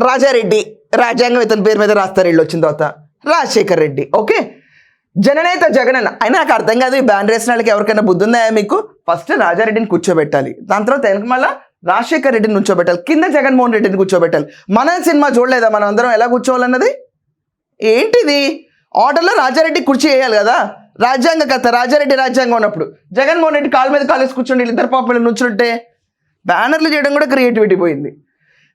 రాజారెడ్డి రాజ్యాంగం ఇతని పేరు మీద రాస్తారు వీళ్ళు వచ్చిన తర్వాత. రాజశేఖర్ రెడ్డి. ఓకే, జననేత జగనన్న. అయినా నాకు అర్థం కాదు, ఈ బ్యాన్ వేసిన వాళ్ళకి ఎవరికైనా బుద్ధి ఉందా మీకు? ఫస్ట్ రాజారెడ్డిని కూర్చోబెట్టాలి, దాని తర్వాత వెనక మళ్ళీ రాజశేఖర్ రెడ్డిని కూర్చోబెట్టాలి, కింద జగన్మోహన్ రెడ్డిని కూర్చోబెట్టాలి. మన సినిమా చూడలేదా మనం అందరం ఎలా కూర్చోవాలన్నది? ఏంటిది? ఆర్డర్లో రాజారెడ్డి కుర్చీ వేయాలి కదా, రాజ్యాంగ కథ. రాజారెడ్డి రాజ్యాంగం ఉన్నప్పుడు జగన్మోహన్ రెడ్డి కాలు మీద కాలేసి కూర్చోండి, ఇద్దరు పాప నుంచుంటే బ్యానర్లు చేయడం కూడా క్రియేటివిటీ పోయింది.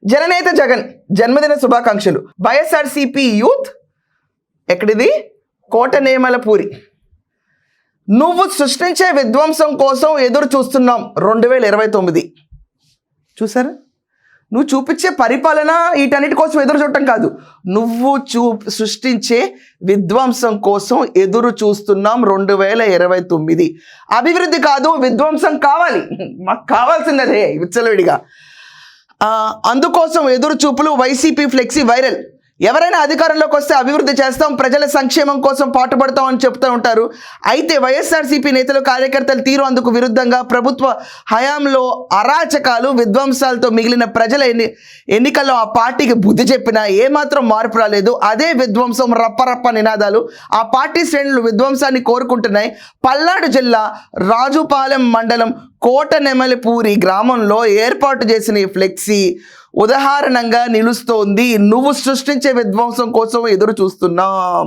జననేత జగన్ జన్మదిన శుభాకాంక్షలు. వైఎస్ఆర్సీపీ యూత్ ఎక్కడిది? కోటనేమలపూరి. నువ్వు సృష్టించే విధ్వంసం కోసం ఎదురు చూస్తున్నాం 2029. చూసారా? నువ్వు చూపించే పరిపాలన వీటన్నిటి కోసం ఎదురు చూడటం కాదు, నువ్వు సృష్టించే విధ్వంసం కోసం ఎదురు చూస్తున్నాం 2029. అభివృద్ధి కాదు, విధ్వంసం కావాలి. మాకు కావాల్సిందే విచ్చలవిడిగా. అందుకోసం ఎదురు చూపులు. YCP flexi viral. ఎవరైనా అధికారంలోకి వస్తే అభివృద్ధి చేస్తాం, ప్రజల సంక్షేమం కోసం పాటుపడతాం అని చెప్తూ ఉంటారు. అయితే వైఎస్ఆర్సీపీ నేతలు కార్యకర్తల తీరు అందుకు విరుద్ధంగా ప్రభుత్వ హయాంలో అరాచకాలు విధ్వంసాలతో మిగిలిన ప్రజల ఎన్నికల్లో ఆ పార్టీకి బుద్ధి చెప్పినా ఏమాత్రం మార్పు రాలేదు. అదే విధ్వంసం, రప్పరప్ప నినాదాలు. ఆ పార్టీ శ్రేణులు విధ్వంసాన్ని కోరుకుంటున్నాయి. పల్నాడు జిల్లా రాజుపాలెం మండలం కోటనెమలిపూరి గ్రామంలో ఏర్పాటు చేసిన ఈ ఫ్లెక్సీ ఉదాహరణంగా నిలుస్తోంది. నువ్వు సృష్టించే విధ్వంసం కోసం ఎదురు చూస్తున్నాం.